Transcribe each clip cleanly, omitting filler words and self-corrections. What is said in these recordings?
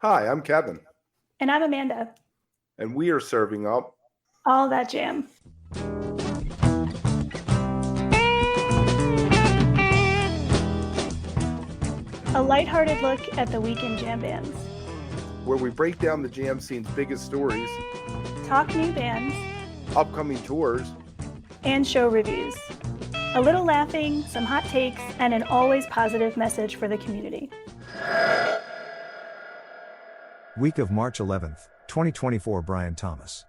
Hi, I'm Kevin, And I'm Amanda. and we are serving up All that jam. A lighthearted look at the weekend jam bands. where we break down the jam scene's biggest stories, Talk new bands, upcoming tours, and show reviews. A little laughing, some hot takes, and an always positive message for the community. Week of March 11th, 2024. Brian Thomas.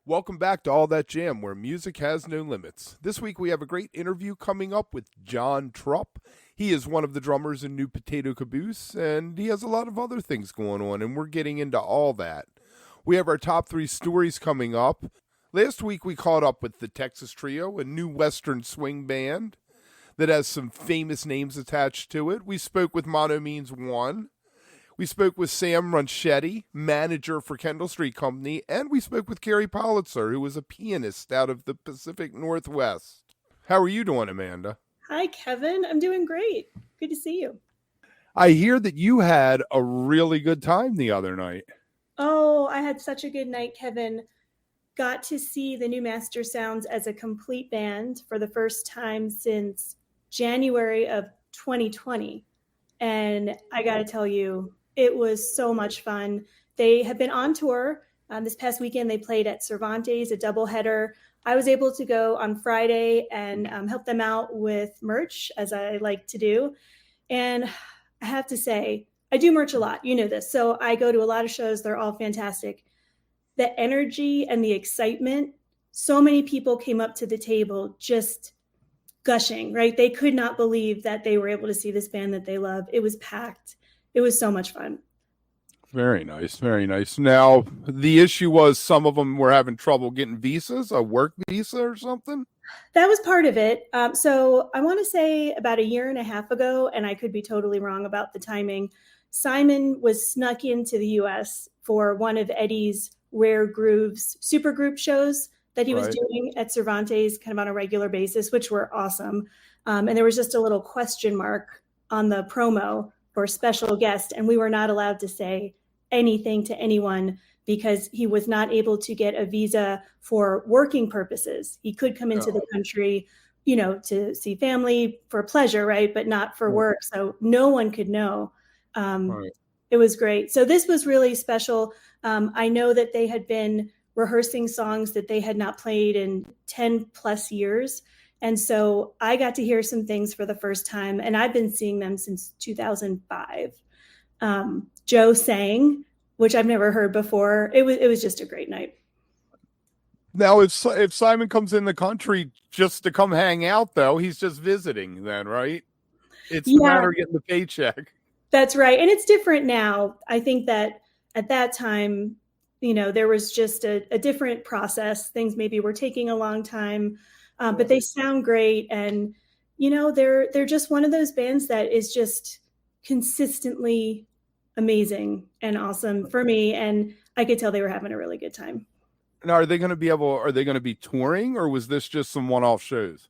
Welcome back to All That Jam, where music has no limits. This week we have a great interview coming up with John Trupp. He is one of the drummers in New Potato Caboose, and he has a lot of other things going on, and we're getting into all that. We have our top 3 stories coming up. Last week we caught up with the Texas Trio, a new Western swing band that has some famous names attached to it. We spoke with Mono Means One. We spoke with Sam Ronchetti, manager for Kendall Street Company, and we spoke with Carrie Politzer, who was a pianist out of the Pacific Northwest. How are you doing, Amanda? Hi, Kevin. I'm doing great. Good to see you. I hear that you had a really good time the other night. Oh, I had such a good night, Kevin. Got to see the new Mastersounds as a complete band for the first time since January of 2020. And I got to tell you, it was so much fun. They have been on tour. This past weekend, they played at Cervantes, a doubleheader. I was able to go on Friday and help them out with merch, as I like to do. And I have to say, I do merch a lot. You know this. So I go to a lot of shows. They're all fantastic. The energy and the excitement, so many people came up to the table just gushing, right? They could not believe that they were able to see this band that they love. It was packed. It was so much fun. Very nice, very nice. Now, the issue was some of them were having trouble getting visas, a work visa or something? That was part of it. So I want to say about a year and a half ago, and I could be totally wrong about the timing, Simon was snuck into the U.S. for one of Eddie's Rare Grooves supergroup shows that he was doing at Cervantes kind of on a regular basis, which were awesome. And there was just a little question mark on the promo for special guest, and we were not allowed to say anything to anyone because he was not able to get a visa for working purposes. He could come into the country, you know, to see family for pleasure, right? But not for work. So no one could know. It was great. So this was really special. I know that they had been rehearsing songs that they had not played in 10 plus years. And so I got to hear some things for the first time, and I've been seeing them since 2005. Joe sang, which I've never heard before. It was just a great night. Now, if Simon comes in the country just to come hang out, though, he's just visiting then, right? It's a matter of getting the paycheck. That's right. And it's different now. I think that at that time, you know, there was just a different process. Things maybe were taking a long time. But they sound great. And, you know, they're just one of those bands that is just consistently amazing and awesome for me. And I could tell they were having a really good time. Now, are they going to be touring, or was this just some one-off shows?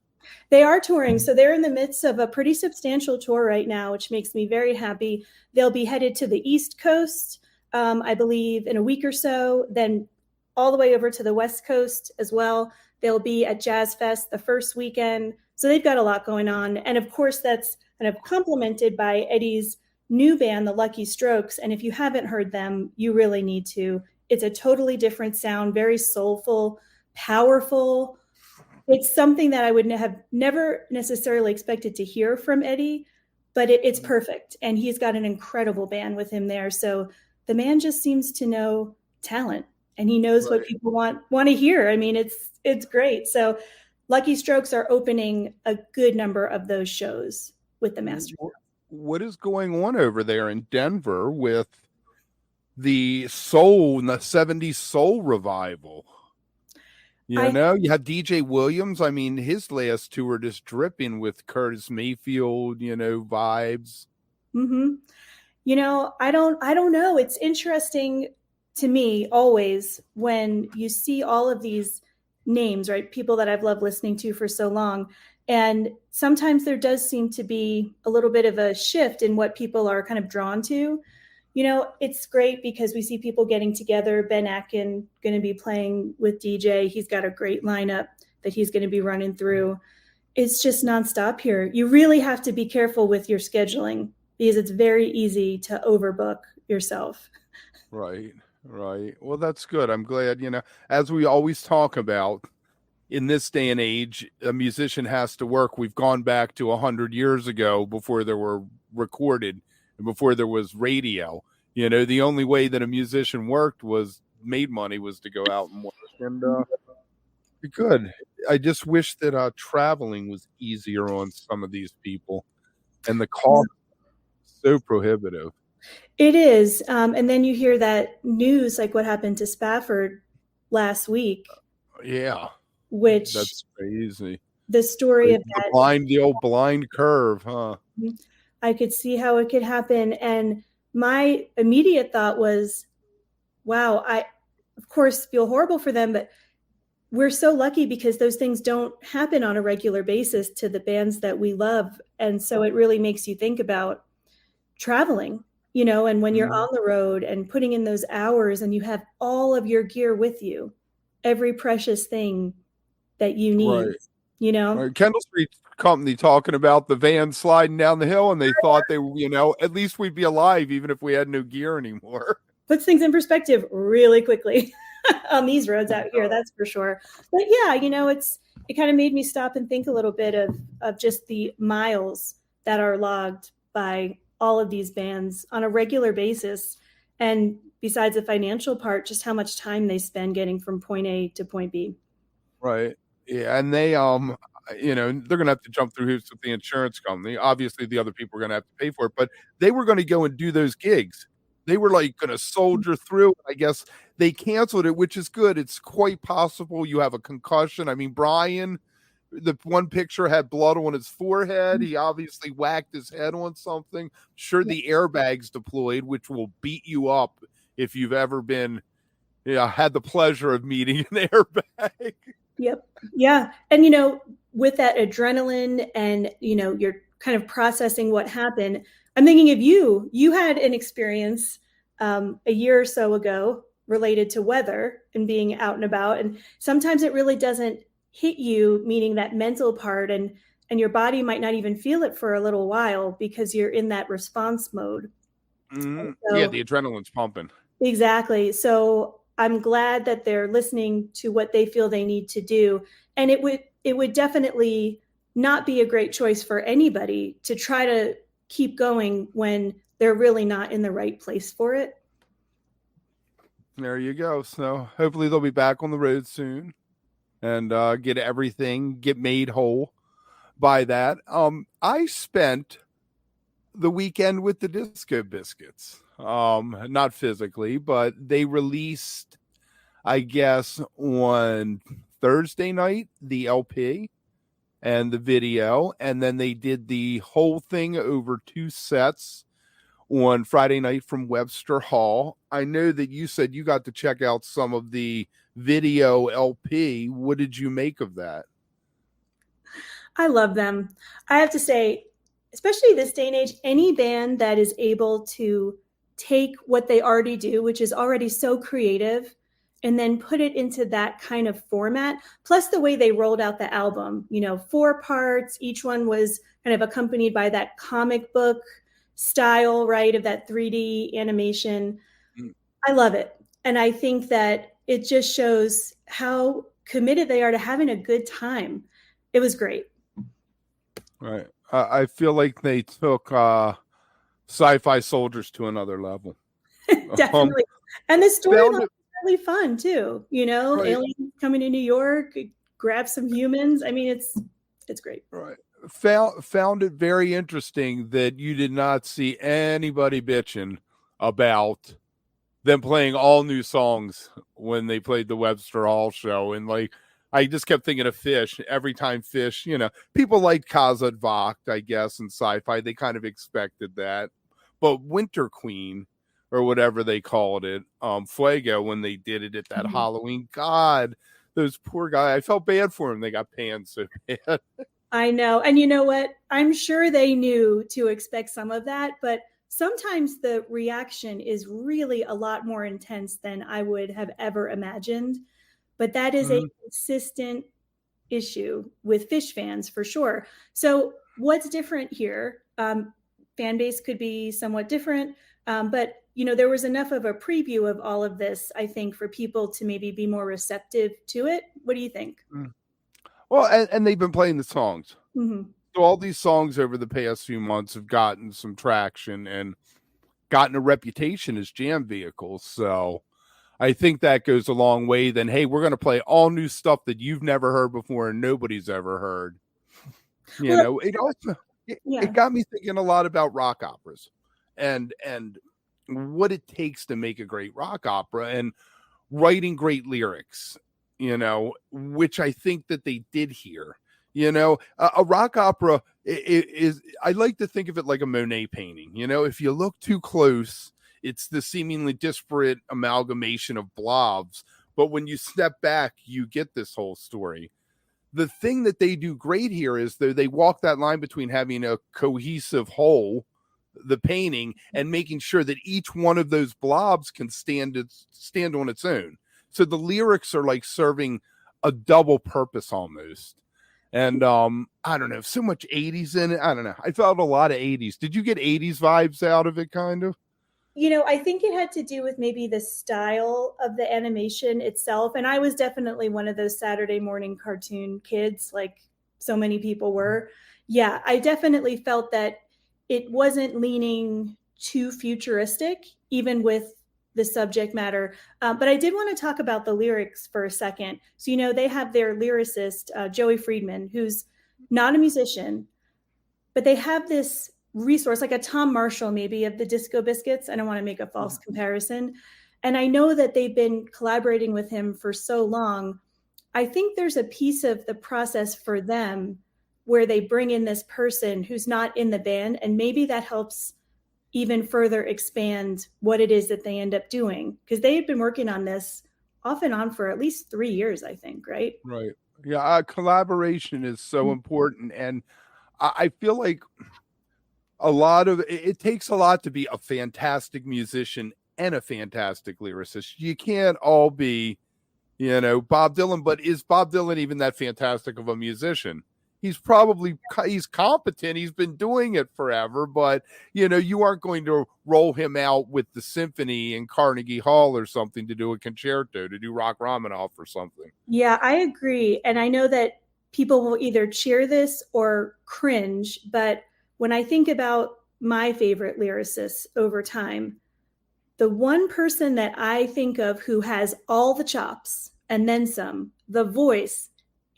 They are touring. So they're in the midst of a pretty substantial tour right now, which makes me very happy. They'll be headed to the East Coast, I believe, in a week or so, then all the way over to the West Coast as well. They'll be at Jazz Fest the first weekend. So they've got a lot going on. And of course, that's kind of complemented by Eddie's new band, the Lucky Strokes. And if you haven't heard them, you really need to. It's a totally different sound, very soulful, powerful. It's something that I would have never necessarily expected to hear from Eddie, but it's perfect. And he's got an incredible band with him there. So the man just seems to know talent, and he knows what people want to hear. I mean, it's great. So Lucky Strokes are opening a good number of those shows with the Mastersounds. What is going on over there in Denver with the 70s soul revival? You know, you have DJ Williams. I mean, his last tour just dripping with Curtis Mayfield, you know, vibes. Mm-hmm. You know, I don't know. It's interesting to me always when you see all of these names, right? People that I've loved listening to for so long. And sometimes there does seem to be a little bit of a shift in what people are kind of drawn to. It's great because we see people getting together. Ben Atkin going to be playing with DJ. He's got a great lineup that he's going to be running through. It's just nonstop here. You really have to be careful with your scheduling because it's very easy to overbook yourself. Right. Well, that's good. I'm glad, as we always talk about in this day and age, a musician has to work. We've gone back to 100 years ago before there were recorded and before there was radio. The only way that a musician made money was to go out and work. And good. I just wish that traveling was easier on some of these people, and the cost is so prohibitive. It is. And then you hear that news, like what happened to Spafford last week. Yeah. Which that's crazy. The story of that. The old blind curve, huh? I could see how it could happen. And my immediate thought was, wow, I, of course, feel horrible for them, but we're so lucky because those things don't happen on a regular basis to the bands that we love. And so it really makes you think about traveling, and when you're on the road and putting in those hours and you have all of your gear with you, every precious thing that you need, Right. Kendall Street Company talking about the van sliding down the hill, and they thought at least we'd be alive even if we had no gear anymore. Puts things in perspective really quickly on these roads out here, that's for sure. But yeah, it kind of made me stop and think a little bit of just the miles that are logged by all of these bands on a regular basis. And besides the financial part, just how much time they spend getting from point A to point B. Right. Yeah. And they, they're going to have to jump through hoops with the insurance company. Obviously, the other people are going to have to pay for it, but they were going to go and do those gigs. They were like going to soldier through. I guess they canceled it, which is good. It's quite possible you have a concussion. I mean, Brian, the one picture had blood on his forehead. He obviously whacked his head on something. Sure, the airbags deployed, which will beat you up if you've ever been, had the pleasure of meeting an airbag. Yep. Yeah. And, with that adrenaline and, you're kind of processing what happened. I'm thinking of you. You had an experience a year or so ago related to weather and being out and about. And sometimes it really doesn't hit you, meaning that mental part, and your body might not even feel it for a little while because you're in that response mode. So, the adrenaline's pumping. Exactly. So I'm glad that they're listening to what they feel they need to do. And it would definitely not be a great choice for anybody to try to keep going when they're really not in the right place for it. There you go. So hopefully they'll be back on the road soon and get made whole by that. I spent the weekend with the Disco Biscuits. Not physically, but they released, I guess, on Thursday night, the LP and the video, and then they did the whole thing over 2 sets on Friday night from Webster Hall. I know that you said you got to check out some of the video LP. What did you make of that? I love them. I have to say, especially this day and age, any band that is able to take what they already do, which is already so creative, and then put it into that kind of format, plus the way they rolled out the album, 4 parts, each one was kind of accompanied by that comic book style, right, of that 3D animation. I love it. And I think that it just shows how committed they are to having a good time. It was great. Right. I feel like they took Sci-Fi Soldiers to another level. Definitely. And the story was really fun too. Right. Aliens coming to New York, grab some humans. I mean, it's great. Right. Found it very interesting that you did not see anybody bitching about them playing all new songs when they played the Webster Hall show. And I just kept thinking of Fish every time. Fish, people like Kazad Vogt, I guess, in Sci-Fi. They kind of expected that. But Winter Queen, or whatever they called it, Fuego, when they did it at that Halloween, God, those poor guys, I felt bad for them. They got panned so bad. I know. And you know what? I'm sure they knew to expect some of that, but sometimes the reaction is really a lot more intense than I would have ever imagined. But that is a Mhm. consistent issue with Fish fans for sure. So what's different here? Fan base could be somewhat different, but there was enough of a preview of all of this, I think, for people to maybe be more receptive to it. What do you think? Mm. Well, and they've been playing the songs. Mm-hmm. So all these songs over the past few months have gotten some traction and gotten a reputation as jam vehicles. So I think that goes a long way. Then, hey, we're going to play all new stuff that you've never heard before and nobody's ever heard. Well, It also it yeah. got me thinking a lot about rock operas and what it takes to make a great rock opera and writing great lyrics, which I think that they did here. A rock opera is, I like to think of it like a Monet painting. If you look too close, it's the seemingly disparate amalgamation of blobs. But when you step back, you get this whole story. The thing that they do great here is they walk that line between having a cohesive whole, the painting, and making sure that each one of those blobs can stand on its own. So the lyrics are like serving a double purpose almost. And I don't know, so much 80s in it. I don't know. I felt a lot of 80s. Did you get 80s vibes out of it, kind of? I think it had to do with maybe the style of the animation itself. And I was definitely one of those Saturday morning cartoon kids, like so many people were. Yeah, I definitely felt that it wasn't leaning too futuristic, even with the subject matter. But I did want to talk about the lyrics for a second. So, they have their lyricist, Joey Friedman, who's not a musician, but they have this resource, like a Tom Marshall, maybe, of the Disco Biscuits. I don't want to make a false comparison. And I know that they've been collaborating with him for so long. I think there's a piece of the process for them where they bring in this person who's not in the band, and maybe that helps even further expand what it is that they end up doing, because they had been working on this off and on for at least 3 years, I think, right? Right. Yeah, collaboration is so important. And I feel like a lot of it takes a lot to be a fantastic musician and a fantastic lyricist. You can't all be, Bob Dylan, but is Bob Dylan even that fantastic of a musician? He's competent. He's been doing it forever, but you aren't going to roll him out with the symphony in Carnegie Hall or something to do a concerto, to do Rock Rachmaninoff or something. Yeah, I agree. And I know that people will either cheer this or cringe, but when I think about my favorite lyricists over time, the one person that I think of who has all the chops and then some, the voice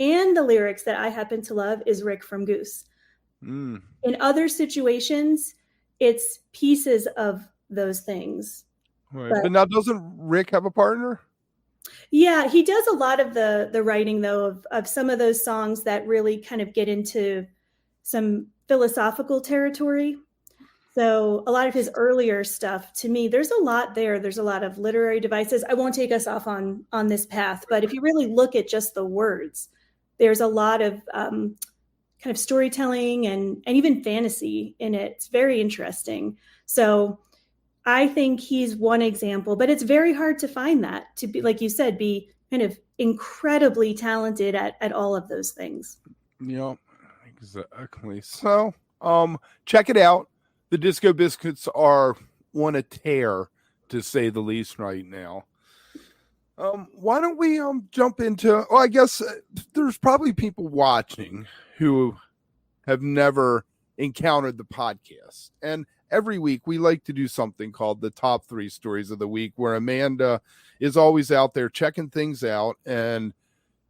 and the lyrics that I happen to love, is Rick from Goose. Mm. In other situations, it's pieces of those things. Right. But now, doesn't Rick have a partner? Yeah, he does a lot of the writing, though, of some of those songs that really kind of get into some philosophical territory. So a lot of his earlier stuff, to me, there's a lot there. There's a lot of literary devices. I won't take us off on this path, but if you really look at just the words, there's a lot of kind of storytelling and even fantasy in it. It's very interesting. So I think he's one example, but it's very hard to find that, to be, like you said, be kind of incredibly talented at all of those things. Yeah, exactly. So, check it out. The Disco Biscuits are on a tear, to say the least, right now. Why don't we jump into? Well, I guess there's probably people watching who have never encountered the podcast, and every week we like to do something called the top 3 stories of the week, where Amanda is always out there checking things out, and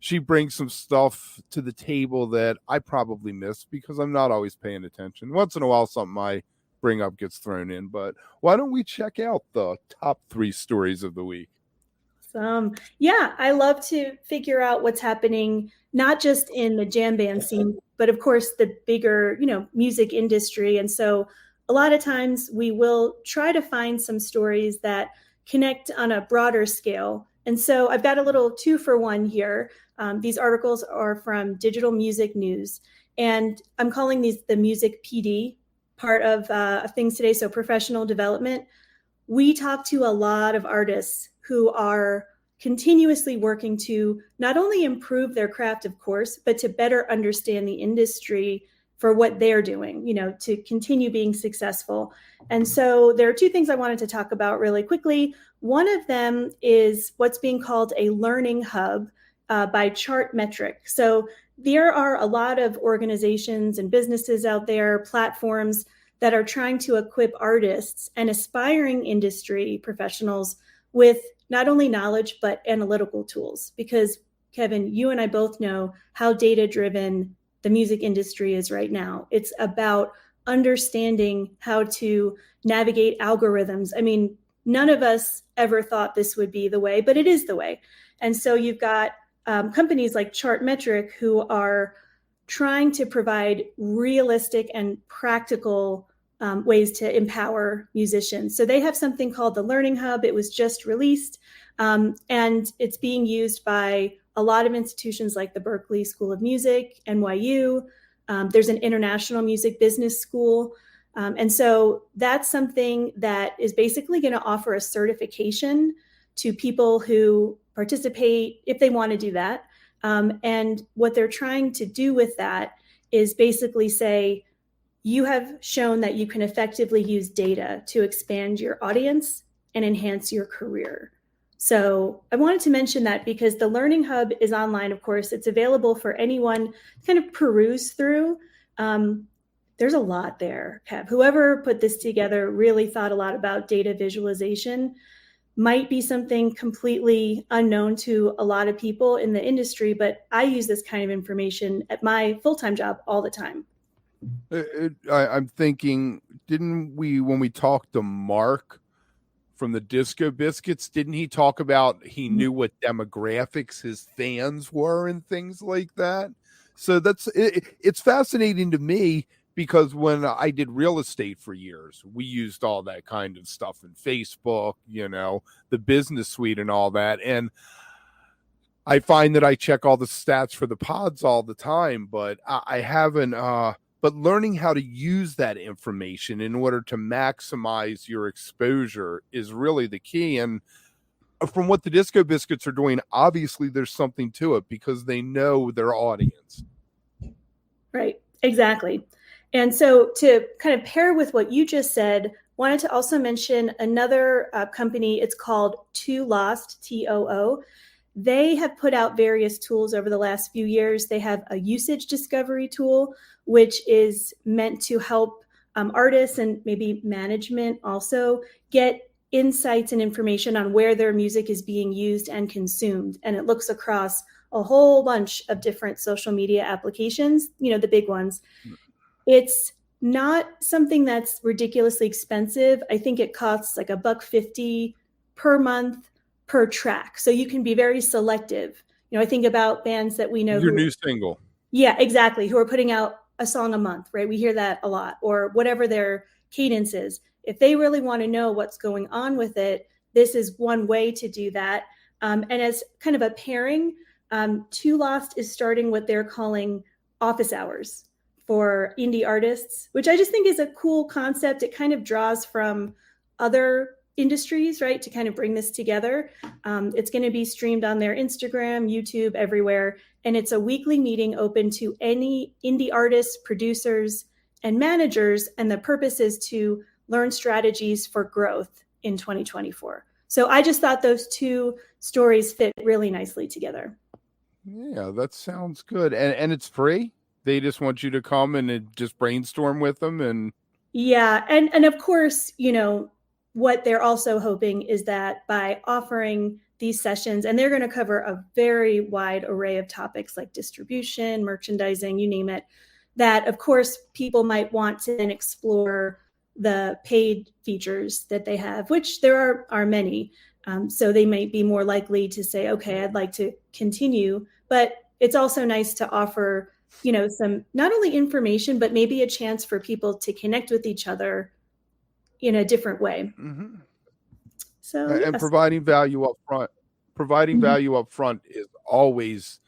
she brings some stuff to the table that I probably miss because I'm not always paying attention. Once in a while, something I bring up gets thrown in, but why don't we check out the top 3 stories of the week? Yeah, I love to figure out what's happening, not just in the jam band scene, but of course the bigger, music industry. And so a lot of times we will try to find some stories that connect on a broader scale. And so I've got a little 2-for-1 here. These articles are from Digital Music News. And I'm calling these the music PD part of things today. So professional development. We talk to a lot of artists who are continuously working to not only improve their craft, of course, but to better understand the industry for what they're doing, to continue being successful. And so there are two things I wanted to talk about really quickly. One of them is what's being called a learning hub by Chartmetric. So there are a lot of organizations and businesses out there, platforms that are trying to equip artists and aspiring industry professionals with not only knowledge, but analytical tools. Because, Kevin, you and I both know how data-driven the music industry is right now. It's about understanding how to navigate algorithms. I mean, none of us ever thought this would be the way, but it is the way. And so you've got companies like Chartmetric who are trying to provide realistic and practical ways to empower musicians. So they have something called the Learning Hub. It was just released, and it's being used by a lot of institutions like the Berklee School of Music, NYU. There's an international music business school. And so that's something that is basically going to offer a certification to people who participate if they want to do that. And what they're trying to do with that is basically say, you have shown that you can effectively use data to expand your audience and enhance your career. So I wanted to mention that because the Learning Hub is online, of course. It's available for anyone to kind of peruse through. There's a lot there, Kev. Whoever put this together really thought a lot about data visualization. Might be something completely unknown to a lot of people in the industry, but I use this kind of information at my full-time job all the time. I'm thinking, didn't we, when we talked to Mark from the Disco Biscuits, didn't he talk about he knew what demographics his fans were and things like that? So it's fascinating to me because when I did real estate for years, we used all that kind of stuff in Facebook, the business suite and all that. And I find that I check all the stats for the pods all the time, but I haven't, but learning how to use that information in order to maximize your exposure is really the key. And from what the Disco Biscuits are doing, obviously there's something to it because they know their audience. Right, exactly. And so to kind of pair with what you just said, wanted to also mention another company. It's called Too Lost, TOO. They have put out various tools over the last few years. They have a usage discovery tool, which is meant to help artists and maybe management also get insights and information on where their music is being used and consumed. And it looks across a whole bunch of different social media applications, the big ones. It's not something that's ridiculously expensive. I think it costs like $1.50 per month per track. So you can be very selective. I think about bands that we know. Your new single. Yeah, exactly. Who are putting out a song a month, right? We hear that a lot, or whatever their cadence is. If they really want to know what's going on with it, this is one way to do that. And as kind of a pairing, Too Lost is starting what they're calling office hours for indie artists, which I just think is a cool concept. It kind of draws from other industries, right, to kind of bring this together. It's going to be streamed on their Instagram, YouTube, everywhere. And it's a weekly meeting open to any indie artists, producers, and managers. And the purpose is to learn strategies for growth in 2024. So I just thought those two stories fit really nicely together. Yeah, that sounds good. And it's free? They just want you to come and just brainstorm with them. And yeah. And of course, what they're also hoping is that by offering these sessions, and they're going to cover a very wide array of topics like distribution, merchandising, you name it, that of course people might want to then explore the paid features that they have, which there are many. So they might be more likely to say, okay, I'd like to continue. But it's also nice to offer some not only information, but maybe a chance for people to connect with each other in a different way. Mm-hmm. So and providing value up front. Value up front is always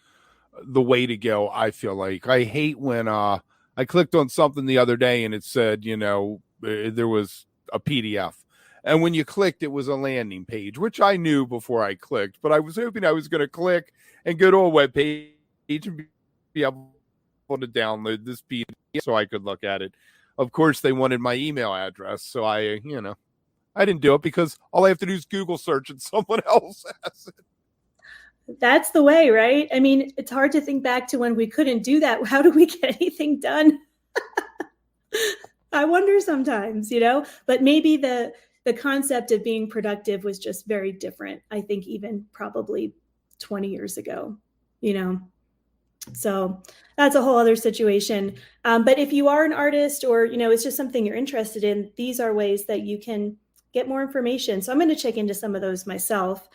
the way to go. I feel like I hate when I clicked on something the other day and it said, there was a PDF. And when you clicked, it was a landing page, which I knew before I clicked, but I was hoping I was going to click and go to a web page and be able to download this PDF so I could look at it. Of course, they wanted my email address. So I didn't do it because all I have to do is Google search and someone else has it. That's the way, right? I mean, it's hard to think back to when we couldn't do that. How do we get anything done? I wonder sometimes, but maybe the concept of being productive was just very different. I think even probably 20 years ago, so that's a whole other situation. But if you are an artist or, it's just something you're interested in, these are ways that you can get more information. So I'm going to check into some of those myself.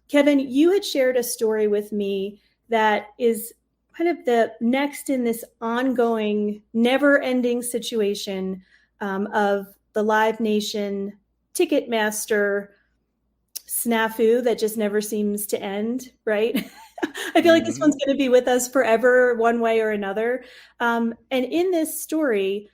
Kevin, you had shared a story with me that is kind of the next in this ongoing, never-ending situation of the Live Nation Ticketmaster snafu that just never seems to end, right? I feel like this one's going to be with us forever, one way or another. And in this story,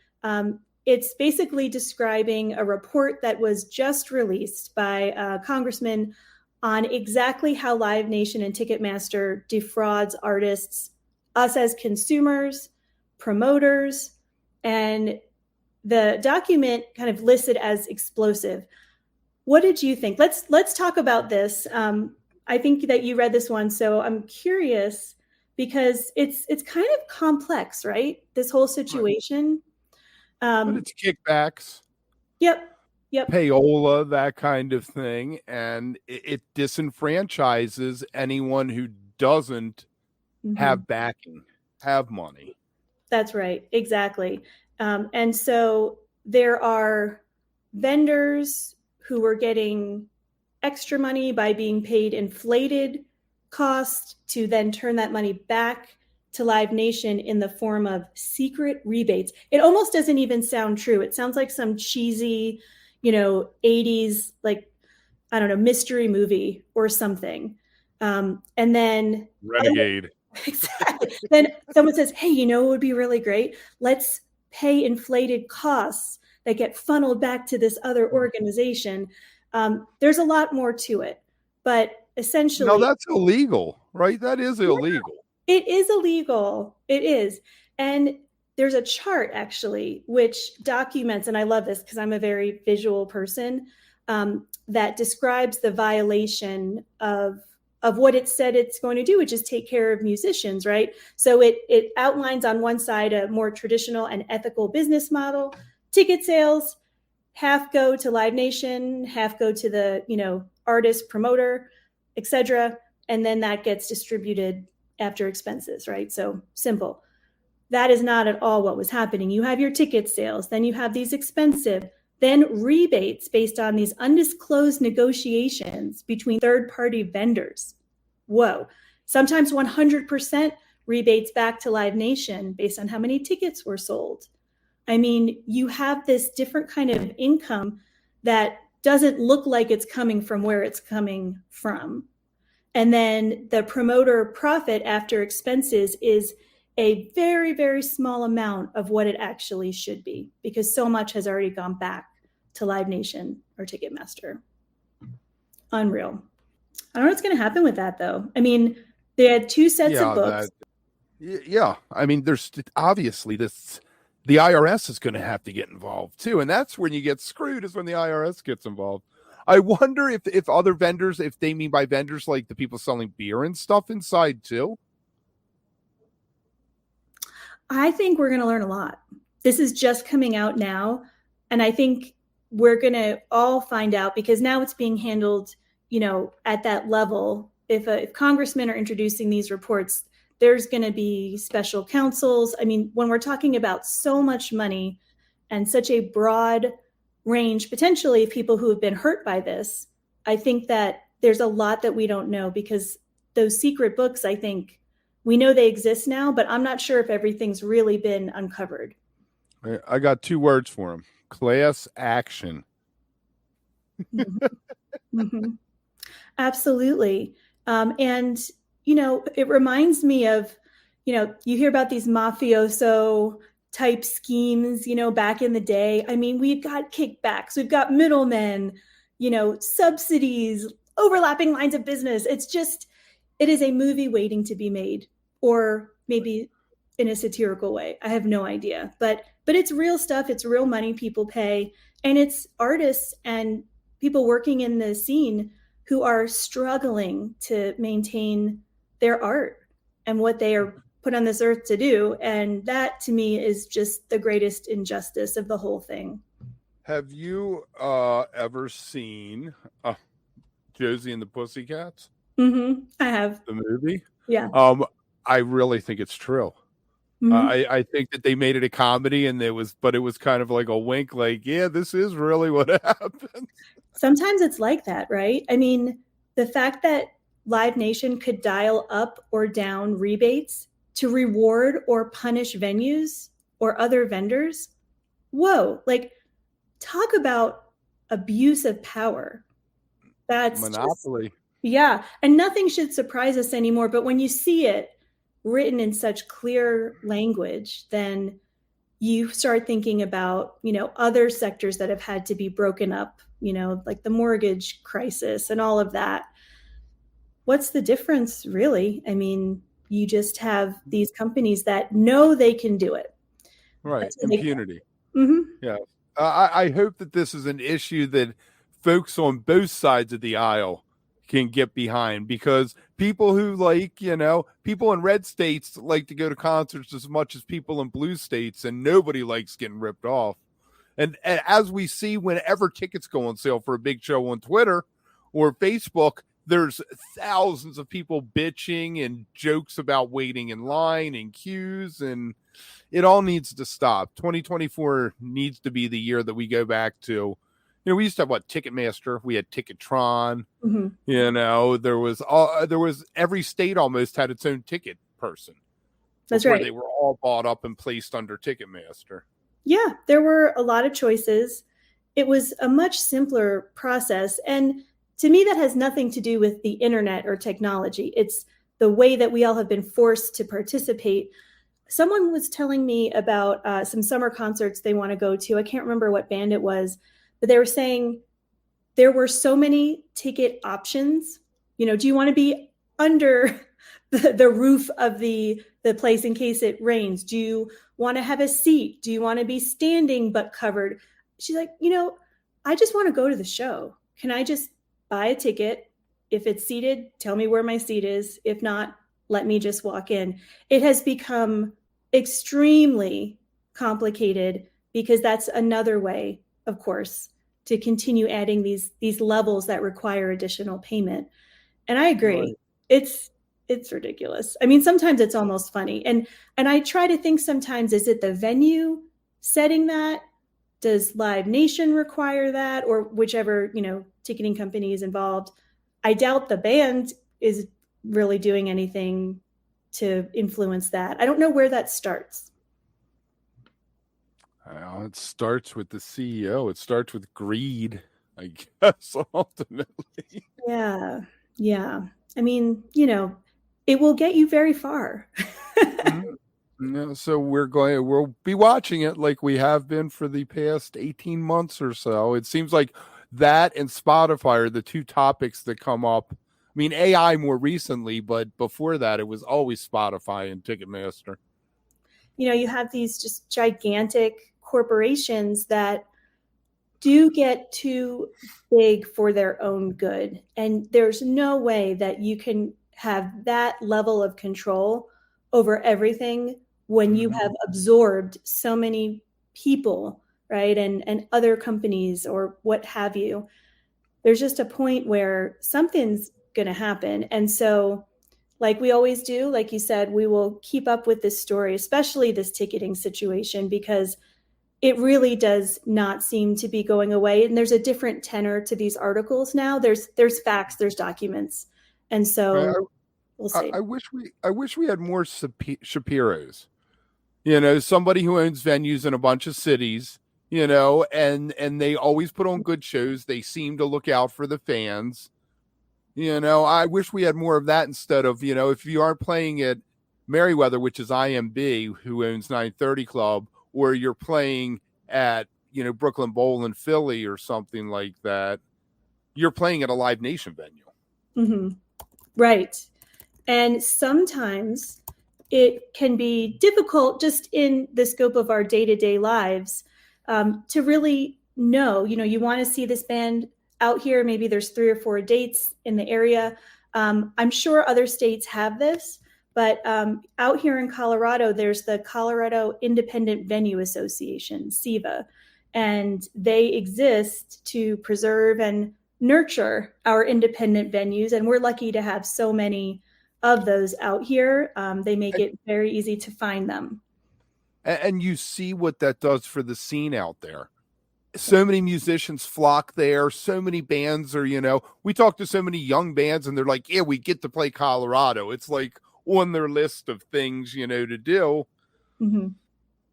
it's basically describing a report that was just released by a congressman on exactly how Live Nation and Ticketmaster defrauds artists, us as consumers, promoters, and the document kind of listed as explosive. What did you think? Let's talk about this. I think that you read this one, so I'm curious because it's kind of complex, right? This whole situation. But it's kickbacks. Yep. Payola, that kind of thing. And it disenfranchises anyone who doesn't have backing, have money. That's right. Exactly. And so there are vendors who were getting extra money by being paid inflated cost to then turn that money back to Live Nation in the form of secret rebates. It almost doesn't even sound true. It sounds like some cheesy, 80s, mystery movie or something. And then Renegade. Exactly. Then someone says, hey, it would be really great. Let's pay inflated costs that get funneled back to this other organization. There's a lot more to it, but essentially. No, that's illegal, right? That is illegal. It is illegal. It is. And there's a chart actually, which documents, and I love this because I'm a very visual person, that describes the violation of what it said it's going to do, which is take care of musicians, right? So it outlines on one side a more traditional and ethical business model. Ticket sales, half go to Live Nation, half go to the, artist, promoter, etc. And then that gets distributed after expenses, right? So simple. That is not at all what was happening. You have your ticket sales, then you have these expensive, then rebates based on these undisclosed negotiations between third-party vendors. Whoa. Sometimes 100% rebates back to Live Nation based on how many tickets were sold. I mean, you have this different kind of income that doesn't look like it's coming from where it's coming from. And then the promoter profit after expenses is a very, very small amount of what it actually should be because so much has already gone back to Live Nation or Ticketmaster. Unreal. I don't know what's going to happen with that, though. I mean, they had two sets of books. I mean, there's obviously this. The IRS is going to have to get involved, too. And that's when you get screwed is when the IRS gets involved. I wonder if other vendors, if they mean by vendors like the people selling beer and stuff inside, too. I think we're going to learn a lot. This is just coming out now. And I think we're going to all find out because now it's being handled, at that level. If congressmen are introducing these reports, there's going to be special counsels. I mean, when we're talking about so much money and such a broad range, potentially, of people who have been hurt by this, I think that there's a lot that we don't know because those secret books, I think, we know they exist now, but I'm not sure if everything's really been uncovered. I got two words for them. Class action. Mm-hmm. Mm-hmm. Absolutely. And it reminds me of, you hear about these mafioso type schemes, back in the day. I mean, we've got kickbacks, we've got middlemen, subsidies, overlapping lines of business. It is a movie waiting to be made, or maybe in a satirical way. I have no idea, but it's real stuff. It's real money people pay, and it's artists and people working in the scene who are struggling to maintain their art and what they are put on this earth to do. And that to me is just the greatest injustice of the whole thing. Have you ever seen Josie and the Pussycats? Mm-hmm. I have. The movie? Yeah. I really think it's true. Mm-hmm. I think that they made it a comedy, and it was kind of like a wink, like, yeah, this is really what happened. Sometimes it's like that, right? I mean, the fact that Live Nation could dial up or down rebates to reward or punish venues or other vendors. Whoa, like, talk about abuse of power. That's monopoly. Yeah. And nothing should surprise us anymore. But when you see it written in such clear language, then you start thinking about, other sectors that have had to be broken up, like the mortgage crisis and all of that. What's the difference, really? I mean, you just have these companies that know they can do it. Right. Impunity. Mm-hmm. Yeah. I hope that this is an issue that folks on both sides of the aisle can get behind, because people who people in red states like to go to concerts as much as people in blue states, and nobody likes getting ripped off. And as we see, whenever tickets go on sale for a big show on Twitter or Facebook, there's thousands of people bitching and jokes about waiting in line and queues, and it all needs to stop. 2024 needs to be the year that we go back to, we used to have Ticketmaster, we had Ticketron, Mm-hmm. there was every state almost had its own ticket person. That's right. They were all bought up and placed under Ticketmaster. Yeah, there were a lot of choices. It was a much simpler process. And to me, that has nothing to do with the internet or technology. It's the way that we all have been forced to participate. Someone was telling me about some summer concerts they want to go to. I can't remember what band it was, but they were saying there were so many ticket options. Do you want to be under the roof of the place in case it rains? Do you want to have a seat? Do you want to be standing but covered? She's like, I just want to go to the show. Can I just buy a ticket? If it's seated, tell me where my seat is. If not, let me just walk in. It has become extremely complicated, because that's another way, of course, to continue adding these levels that require additional payment. And I agree. Right. It's ridiculous. I mean, sometimes it's almost funny. And I try to think sometimes, is it the venue setting that? Does Live Nation require that, or whichever, ticketing company is involved? I doubt the band is really doing anything to influence that. I don't know where that starts. It starts with the CEO. It starts with greed, I guess, ultimately. Yeah. I mean, it will get you very far. So we'll be watching it like we have been for the past 18 months or so. It seems like that and Spotify are the two topics that come up. I mean, AI more recently, but before that, it was always Spotify and Ticketmaster. You have these just gigantic corporations that do get too big for their own good. And there's no way that you can have that level of control over everything when you have absorbed so many people, right? And other companies or what have you. There's just a point where something's going to happen. And so, like we always do, like you said, we will keep up with this story, especially this ticketing situation, because it really does not seem to be going away. And there's a different tenor to these articles now. There's facts, there's documents. And so we'll see. I wish we had more Shapiros. Somebody who owns venues in a bunch of cities, and they always put on good shows. They seem to look out for the fans. I wish we had more of that instead of, if you aren't playing at Merriweather, which is IMB, who owns 930 Club, or you're playing at, Brooklyn Bowl in Philly or something like that, you're playing at a Live Nation venue. Mm-hmm. Right. And sometimes it can be difficult just in the scope of our day-to-day lives to really know, you want to see this band out here. Maybe there's 3 or 4 dates in the area. I'm sure other states have this, but out here in Colorado, there's the Colorado Independent Venue Association, SIVA, and they exist to preserve and nurture our independent venues. And we're lucky to have so many of those out here. They make it very easy to find them. And you see what that does for the scene out there. So many musicians flock there. So many bands are, we talk to so many young bands and they're like, yeah, we get to play Colorado. It's like on their list of things, to do. Mm-hmm.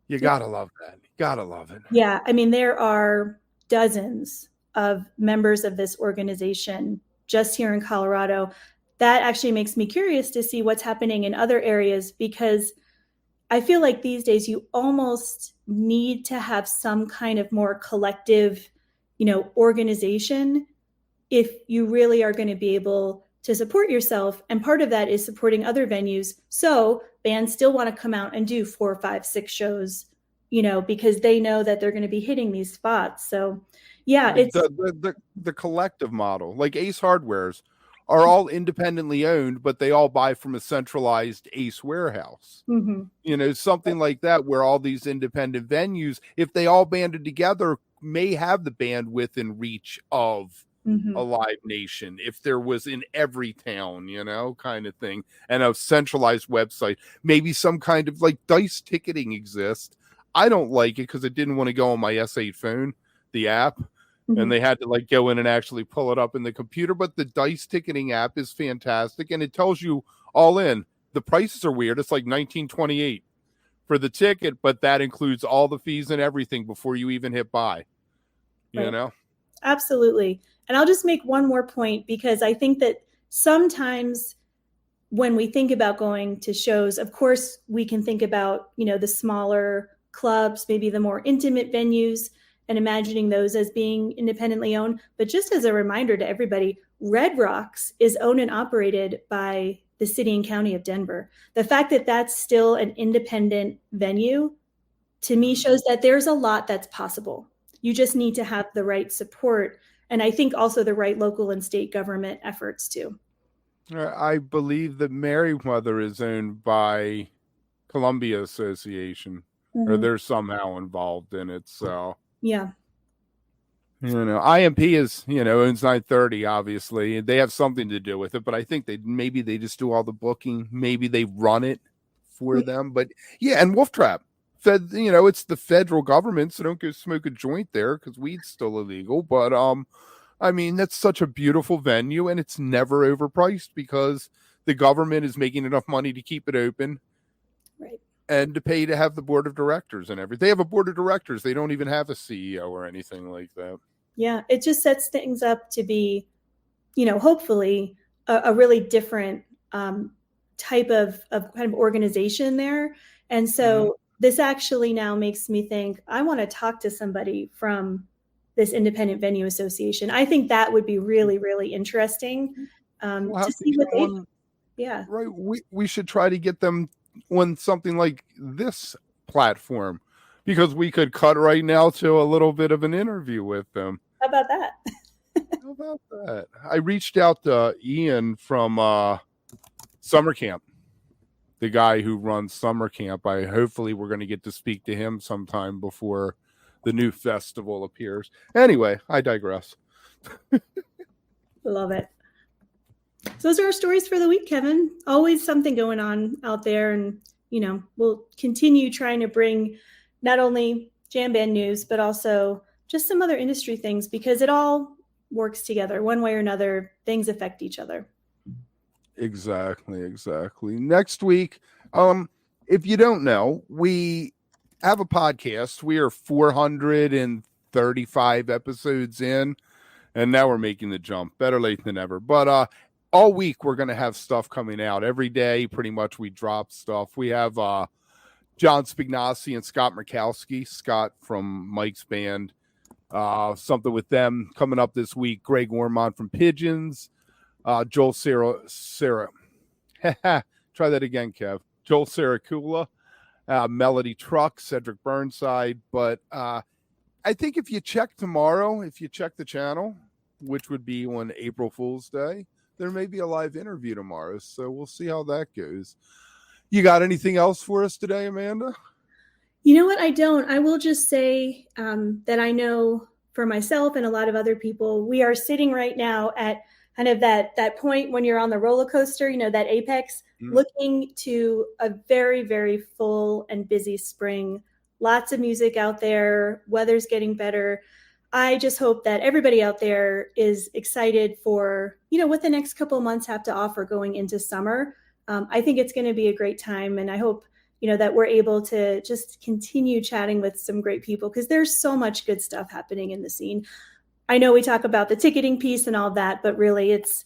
You gotta love that. You gotta love it. Yeah. I mean, there are dozens of members of this organization just here in Colorado. That actually makes me curious to see what's happening in other areas, because I feel like these days you almost need to have some kind of more collective, organization if you really are going to be able to support yourself. And part of that is supporting other venues. So bands still want to come out and do 4, 5, 6 shows, because they know that they're going to be hitting these spots. So yeah, it's the collective model. Like Ace Hardwares are all independently owned, but they all buy from a centralized Ace warehouse. Mm-hmm. Something like that, where all these independent venues, if they all banded together, may have the bandwidth and reach of a Live Nation if there was in every town, kind of thing, and a centralized website. Maybe some kind of like dice ticketing exists. I don't like it because it didn't want to go on my S8 phone, the app. And they had to like go in and actually pull it up in the computer. But the dice ticketing app is fantastic. And it tells you all in. The prices are weird. It's like $19.28 for the ticket, but that includes all the fees and everything before you even hit buy. Right. Absolutely. And I'll just make one more point, because I think that sometimes when we think about going to shows, of course, we can think about, the smaller clubs, maybe the more intimate venues, and imagining those as being independently owned. But just as a reminder to everybody, Red Rocks is owned and operated by the city and county of Denver. The fact that that's still an independent venue, to me, shows that there's a lot that's possible. You just need to have the right support. And I think also the right local and state government efforts too. I believe that Merriweather is owned by Columbia Association, or they're somehow involved in it. So yeah. IMP is, owns 930, obviously. They have something to do with it, but I think maybe they just do all the booking. Maybe they run it for them. But yeah, and Wolf Trap. It's the federal government, so don't go smoke a joint there because weed's still illegal. But I mean, that's such a beautiful venue, and it's never overpriced because the government is making enough money to keep it open. Right. And to pay to have the board of directors and everything. They have a board of directors. They don't even have a CEO or anything like that. Yeah, it just sets things up to be, hopefully a really different type of kind of organization there. And so this actually now makes me think, I want to talk to somebody from this Independent Venue Association. I think that would be really, really interesting to see what they do. Yeah. Right. We should try to get them on something like this platform, because we could cut right now to a little bit of an interview with them. How about that? How about that? I reached out to Ian from Summer Camp, the guy who runs Summer Camp. Hopefully we're going to get to speak to him sometime before the new festival appears. Anyway, I digress. Love it. So those are our stories for the week, Kevin. Always something going on out there. And, we'll continue trying to bring not only jam band news, but also just some other industry things, because it all works together one way or another. Things affect each other. Exactly. Next week, if you don't know, we have a podcast. We are 435 episodes in. And now we're making the jump. Better late than never. But all week we're going to have stuff coming out every day. Pretty much we drop stuff. We have John Spignassi and Scott Murkowski, Scott from Mike's band. Something with them coming up this week. Greg Ormond from Pigeons. Joel Sarah. Try that again, Kev. Joel Saracula. Melody Truck, Cedric Burnside. But I think if you check tomorrow, if you check the channel, which would be on April Fool's Day, there may be a live interview tomorrow. So we'll see how that goes. You got anything else for us today, Amanda? You know what? I don't. I will just say that I know for myself and a lot of other people, we are sitting right now at kind of that point when you're on the roller coaster, that apex, looking to a very, very full and busy spring. Lots of music out there. Weather's getting better. I just hope that everybody out there is excited for, what the next couple of months have to offer going into summer. I think it's going to be a great time. And I hope, that we're able to just continue chatting with some great people, because there's so much good stuff happening in the scene. I know we talk about the ticketing piece and all that, but really it's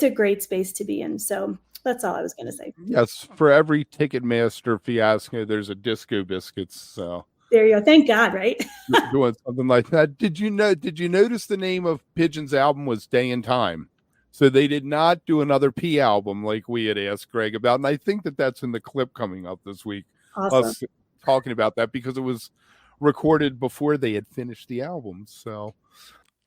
a great space to be in. So that's all I was going to say. Yes. For every Ticketmaster fiasco, there's a Disco Biscuits. So there you go. Thank God, right? Doing something like that. Did you notice the name of Pigeon's album was Day and Time? So they did not do another P album like we had asked Greg about. And I think that's in the clip coming up this week. Awesome. Us talking about that, because it was recorded before they had finished the album. So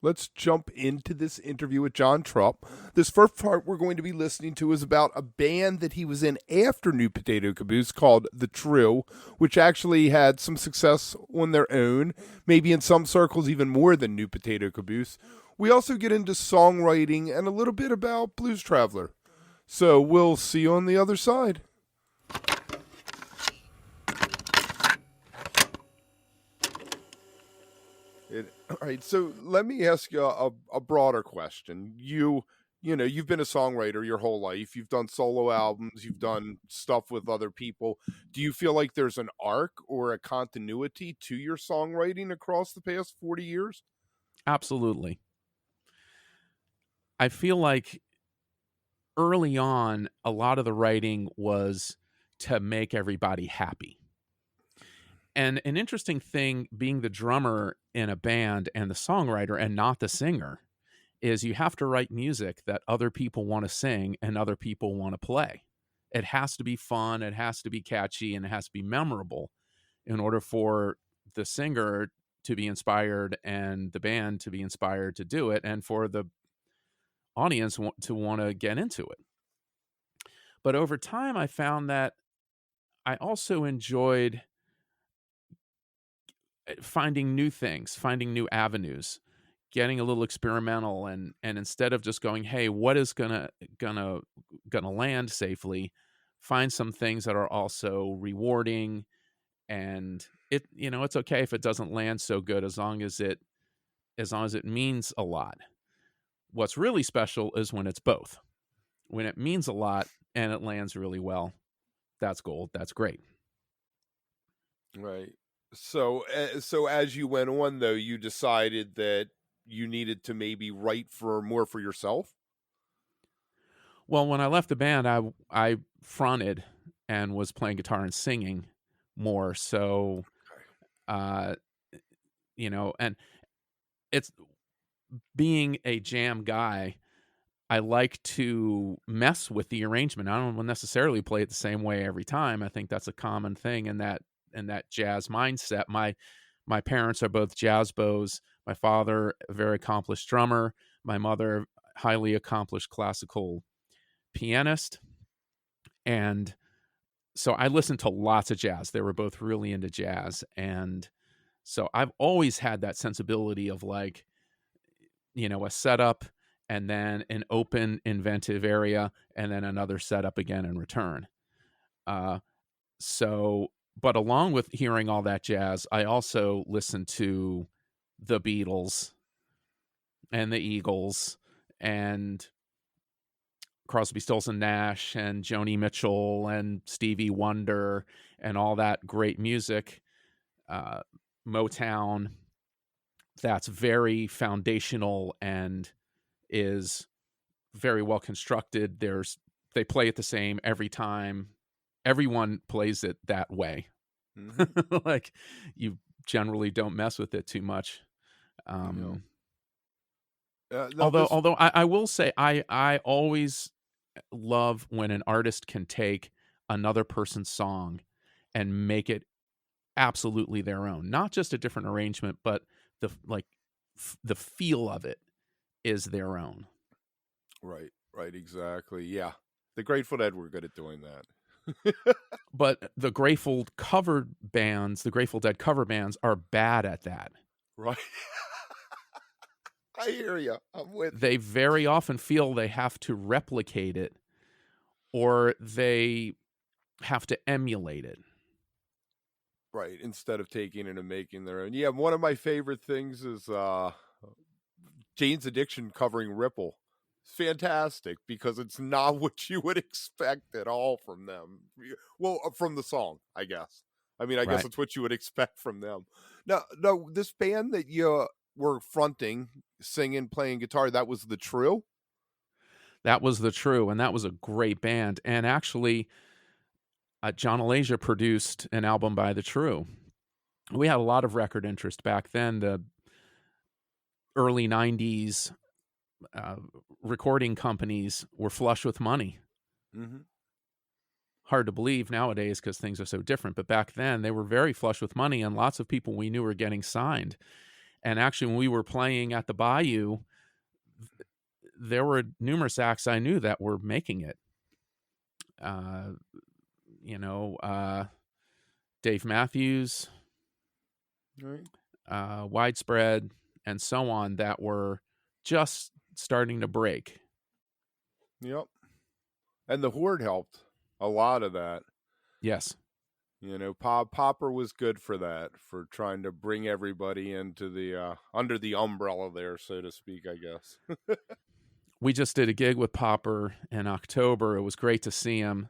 let's jump into this interview with John Trupp. This first part we're going to be listening to is about a band that he was in after New Potato Caboose called The True, which actually had some success on their own, maybe in some circles even more than New Potato Caboose. We also get into songwriting and a little bit about Blues Traveler. So we'll see you on the other side. All right, so let me ask you a broader question. You've been a songwriter your whole life. You've done solo albums. You've done stuff with other people. Do you feel like there's an arc or a continuity to your songwriting across the past 40 years? Absolutely. I feel like early on, a lot of the writing was to make everybody happy. And an interesting thing, being the drummer in a band and the songwriter and not the singer, is you have to write music that other people want to sing and other people want to play. It has to be fun, it has to be catchy, and it has to be memorable in order for the singer to be inspired and the band to be inspired to do it, and for the audience to want to get into it. But over time, I found that I also enjoyed finding new things, finding new avenues, getting a little experimental, and instead of just going, hey, what is gonna land safely, find some things that are also rewarding. And it's okay if it doesn't land so good, as long as it means a lot. What's really special is when it's both. When it means a lot and it lands really well, that's gold. That's great. Right. So as you went on, though, you decided that you needed to maybe write more for yourself? Well, when I left the band, I fronted and was playing guitar and singing more. So, and it's being a jam guy, I like to mess with the arrangement. I don't necessarily play it the same way every time. I think that's a common thing in that jazz mindset. My parents are both jazz bows. My father, a very accomplished drummer. My mother, highly accomplished classical pianist. And so I listened to lots of jazz. They were both really into jazz. And so I've always had that sensibility of like, a setup and then an open, inventive area, and then another setup again in return. But along with hearing all that jazz, I also listened to the Beatles and the Eagles and Crosby, Stills and Nash and Joni Mitchell and Stevie Wonder and all that great music, Motown. That's very foundational and is very well constructed. They play it the same every time. Everyone plays it that way. Mm-hmm. Like, you generally don't mess with it too much. No, Although this, I will say I always love when an artist can take another person's song and make it absolutely their own. Not just a different arrangement, but the feel of it is their own. right, exactly. Yeah, the Grateful Dead were good at doing that. But the Grateful Dead cover bands are bad at that. Right. I hear you. I'm with They you. very often feel they have to replicate it, or they have to emulate it. Right, instead of taking it and making their own. Yeah, one of my favorite things is Jane's Addiction covering Ripple. It's fantastic because it's not what you would expect at all from them. Well, from the song, I guess. I mean, I guess Right. it's what you would expect from them. Now, no, this band that you were fronting, singing, playing guitar, that was the True? That was the True, and that was a great band. And actually, John Alasia produced an album by the True. We had a lot of record interest back then. The early 90s recording companies were flush with money. Mm-hmm. Hard to believe nowadays because things are so different. But back then, they were very flush with money, and lots of people we knew were getting signed. And actually, when we were playing at the Bayou, there were numerous acts I knew that were making it. Dave Matthews, Right. Widespread, and so on, that were just starting to break. Yep. And the Horde helped a lot of that. Yes. Popper was good for that, for trying to bring everybody into the under the umbrella there, so to speak, I guess. We just did a gig with Popper in October. It was great to see him.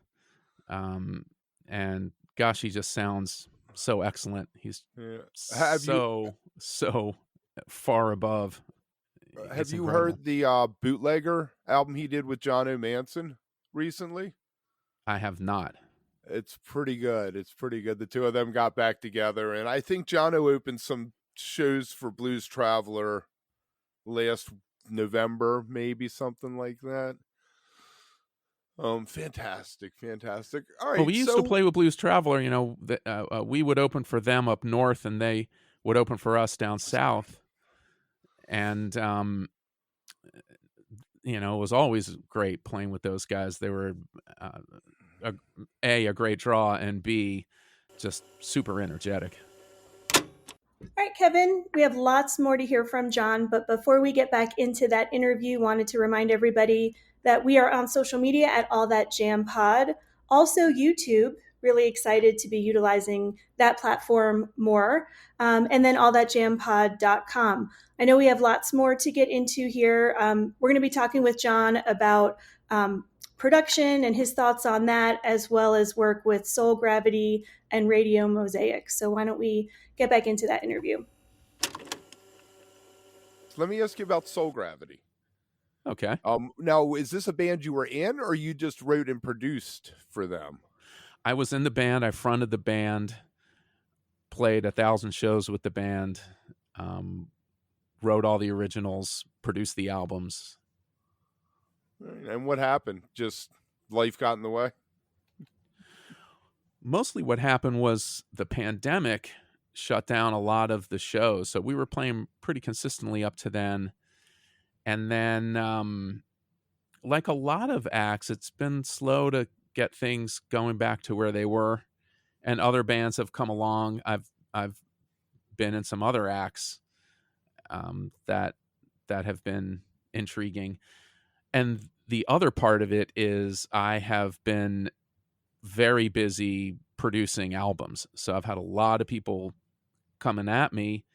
And gosh, he just sounds so excellent. He's so far above. Have you heard the Bootlegger album he did with John O'Manson recently? I have not. It's pretty good. The two of them got back together, and I think Jono opened some shows for Blues Traveler last November, maybe something like that. Fantastic. All right. Well, we used to play with Blues Traveler. We would open for them up north, and they would open for us down south. And it was always great playing with those guys. They were a great draw, and B, just super energetic. All right, Kevin, we have lots more to hear from John, but before we get back into that interview, wanted to remind everybody that we are on social media at All That Jam Pod. Also YouTube, really excited to be utilizing that platform more. And then allthatjampod.com. I know we have lots more to get into here. We're going to be talking with John about production and his thoughts on that, as well as work with Soul Gravity and Radio Mosaic. So why don't we get back into that interview? Let me ask you about Soul Gravity. Okay. Now, is this a band you were in, or you just wrote and produced for them? I was in the band. I fronted the band, played 1,000 shows with the band, wrote all the originals, produced the albums. And what happened? Just life got in the way? Mostly what happened was the pandemic shut down a lot of the shows. So we were playing pretty consistently up to then. And then, like a lot of acts, it's been slow to get things going back to where they were. And other bands have come along. I've been in some other acts that have been intriguing. And the other part of it is I have been very busy producing albums. So I've had a lot of people coming at me.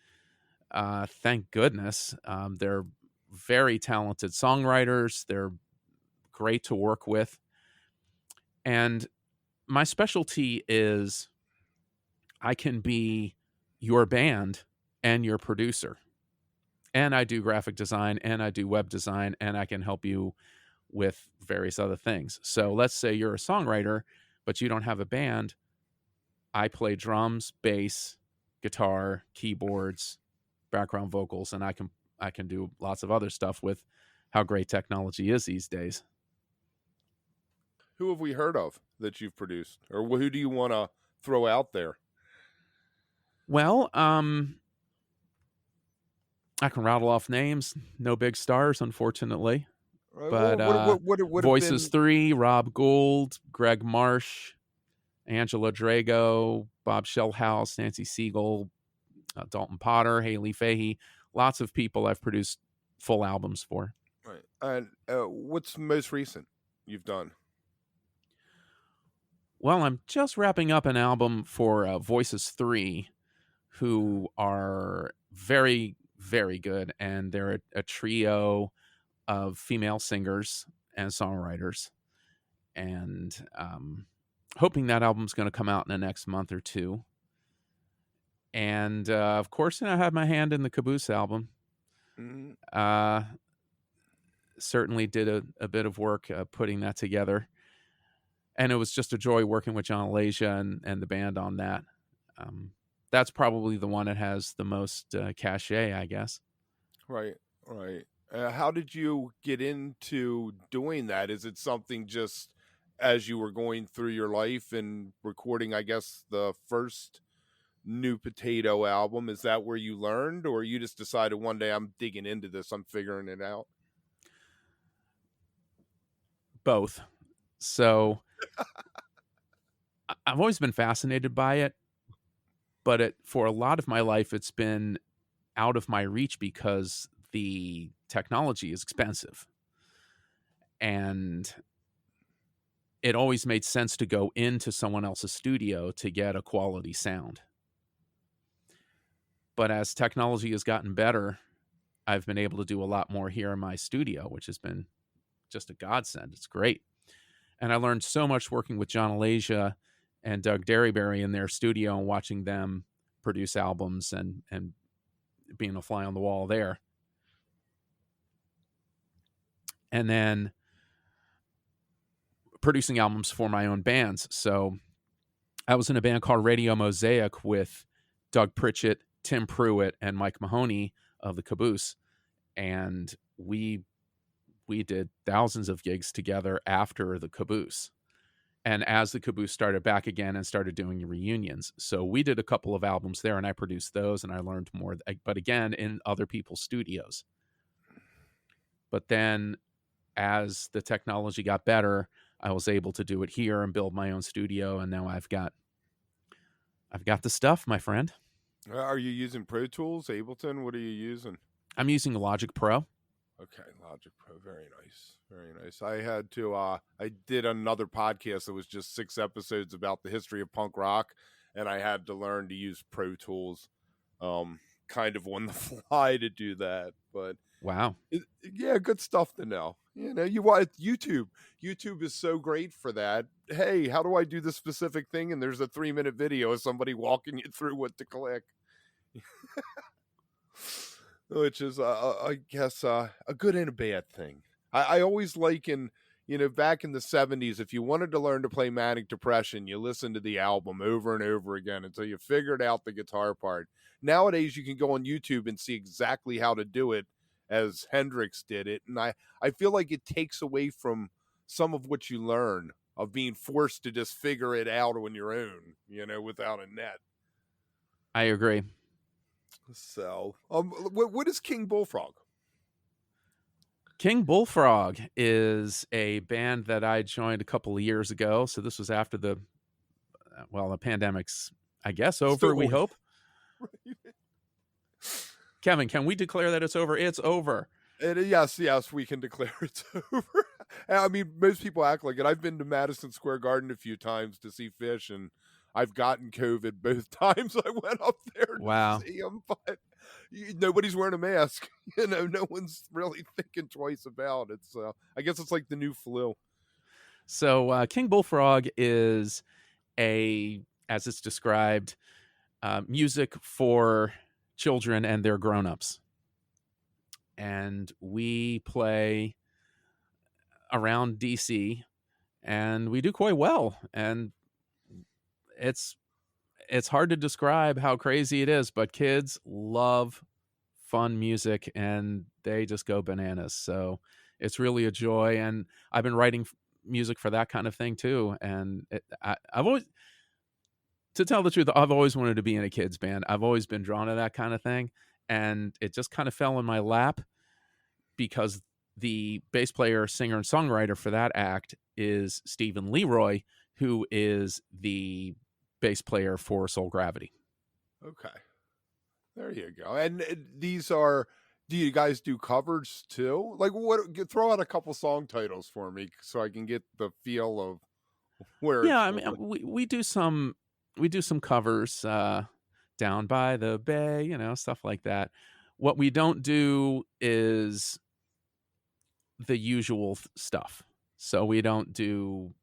Thank goodness. They're very talented songwriters. They're great to work with. And my specialty is I can be your band and your producer. And I do graphic design and I do web design, and I can help you with various other things. So let's say you're a songwriter, but you don't have a band. I play drums, bass, guitar, keyboards, background vocals, and I can do lots of other stuff with how great technology is these days. Who have we heard of that you've produced, or who do you want to throw out there? Well, I can rattle off names. No big stars, unfortunately. But what have Voices been? 3, Rob Gould, Greg Marsh, Angela Drago, Bob Shellhouse, Nancy Siegel, Dalton Potter, Haley Fahey. Lots of people I've produced full albums for. Right. And what's most recent you've done? Well, I'm just wrapping up an album for Voices 3, who are very, very good. And they're a trio of female singers and songwriters. And hoping that album's going to come out in the next month or two. And of course, I had my hand in the Caboose album. Mm-hmm. Certainly did a bit of work putting that together. And it was just a joy working with John Alasia and the band on that. That's probably the one that has the most cachet, I guess. Right. How did you get into doing that? Is it something just as you were going through your life and recording, I guess, the first New Potato album? Is that where you learned, or you just decided one day, I'm digging into this, I'm figuring it out? Both. So I've always been fascinated by it, but for a lot of my life, it's been out of my reach because the technology is expensive. And it always made sense to go into someone else's studio to get a quality sound. But as technology has gotten better, I've been able to do a lot more here in my studio, which has been just a godsend. It's great. And I learned so much working with John Alasia and Doug Derryberry in their studio and watching them produce albums and being a fly on the wall there. And then producing albums for my own bands. So I was in a band called Radio Mosaic with Doug Pritchett, Tim Pruitt, and Mike Mahoney of the Caboose. And we did thousands of gigs together after the Caboose. And as the Caboose started back again and started doing reunions. So we did a couple of albums there and I produced those and I learned more, but again, in other people's studios. But then as the technology got better, I was able to do it here and build my own studio. And now I've got the stuff, my friend. Are you using Pro Tools, Ableton? What are you using? I'm using Logic Pro. Okay, Logic Pro. Very nice. Very nice. I had to, I did another podcast that was just 6 episodes about the history of punk rock, and I had to learn to use Pro Tools kind of on the fly to do that. But wow. Yeah, good stuff to know. You know, you want YouTube. YouTube is so great for that. Hey, how do I do this specific thing? And there's a 3-minute video of somebody walking you through what to click. Which is, I guess, a good and a bad thing. I always liken, back in the 70s, if you wanted to learn to play Manic Depression, you listened to the album over and over again until you figured out the guitar part. Nowadays, you can go on YouTube and see exactly how to do it as Hendrix did it. And I feel like it takes away from some of what you learn of being forced to just figure it out on your own, without a net. I agree. So, what is King Bullfrog? King Bullfrog is a band that I joined a couple of years ago. So this was after the pandemic's, I guess, over, we hope. Right. Kevin, can we declare that it's over? It's over. Yes, we can declare it's over. I mean, most people act like it. I've been to Madison Square Garden a few times to see Fish, and I've gotten COVID both times I went up there to see them, but nobody's wearing a mask. No one's really thinking twice about it. So I guess it's like the new flu. So King Bullfrog is as it's described, music for children and their grown-ups. And we play around DC, and we do quite well. And it's hard to describe how crazy it is, but kids love fun music and they just go bananas. So it's really a joy. And I've been writing music for that kind of thing too. And I've always, to tell the truth, I've always wanted to be in a kids band. I've always been drawn to that kind of thing. And it just kind of fell in my lap because the bass player, singer, and songwriter for that act is Stephen Leroy, who is the bass player for Soul Gravity. Okay. There you go. And these are, do you guys do covers too? Like, what? Throw out a couple song titles for me so I can get the feel of where. Yeah, it's I mean, we do some covers, Down by the Bay, stuff like that. What we don't do is the usual stuff. So we don't do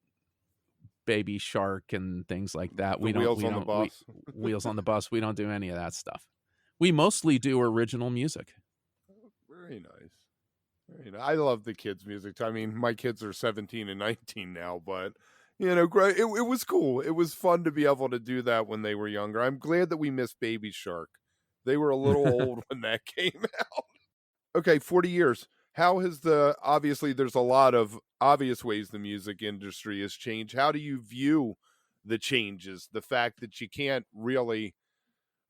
Baby Shark and things like that. Wheels on the Bus. Wheels on the Bus. We don't do any of that stuff. We mostly do original music. Very nice. Very nice. I love the kids' music. I mean, my kids are 17 and 19 now, but it was cool. It was fun to be able to do that when they were younger. I'm glad that we missed Baby Shark. They were a little old when that came out. Okay, 40 years. How has obviously there's a lot of obvious ways the music industry has changed. How do you view the changes? The fact that you can't really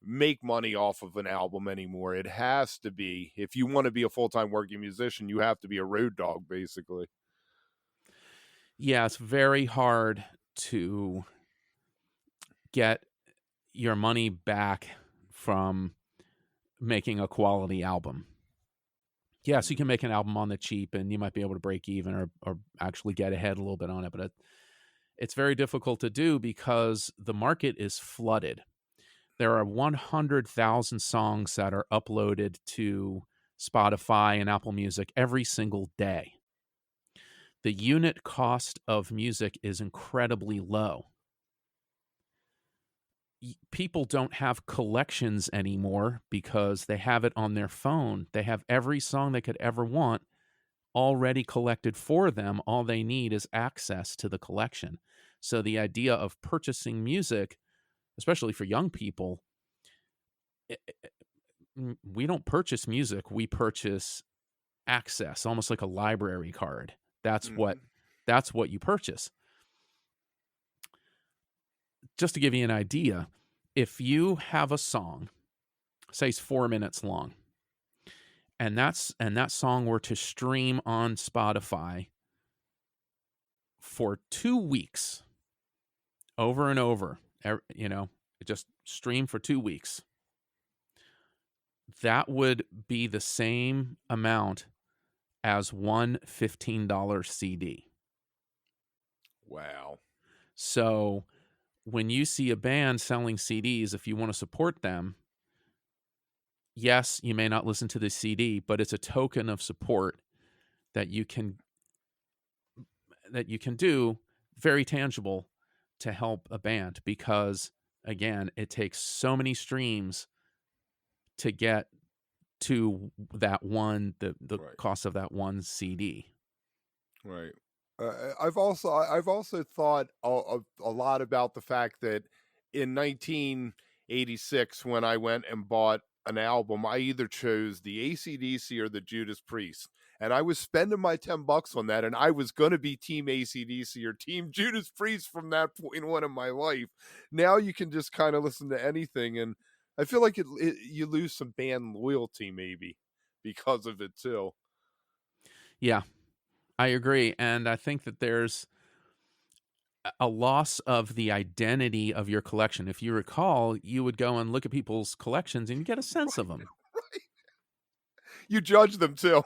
make money off of an album anymore. It has to be, if you want to be a full-time working musician, you have to be a road dog, basically. Yeah, it's very hard to get your money back from making a quality album. Yes, you can make an album on the cheap and you might be able to break even or actually get ahead a little bit on it, but it's very difficult to do because the market is flooded. There are 100,000 songs that are uploaded to Spotify and Apple Music every single day. The unit cost of music is incredibly low. People don't have collections anymore because they have it on their phone. They have every song they could ever want already collected for them. All they need is access to the collection. So the idea of purchasing music, especially for young people, we don't purchase music. We purchase access, almost like a library card. That's what you purchase. Just to give you an idea, if you have a song, say it's 4 minutes long, and that song were to stream on Spotify for 2 weeks, over and over, it just stream for 2 weeks, that would be the same amount as one $15 CD. Wow. So when you see a band selling CDs, if you want to support them, yes, you may not listen to the CD, but it's a token of support that you can do, very tangible, to help a band, because again, it takes so many streams to get to that one, the right cost of that one CD. Right. I've also thought a lot about the fact that in 1986, when I went and bought an album, I either chose the AC/DC or the Judas Priest, and I was spending my $10 on that, and I was going to be Team AC/DC or Team Judas Priest from that point on in my life. Now you can just kind of listen to anything, and I feel like you lose some band loyalty maybe because of it too. Yeah. I agree, and I think that there's a loss of the identity of your collection. If you recall, you would go and look at people's collections and you get a sense of them. Right. You judge them too.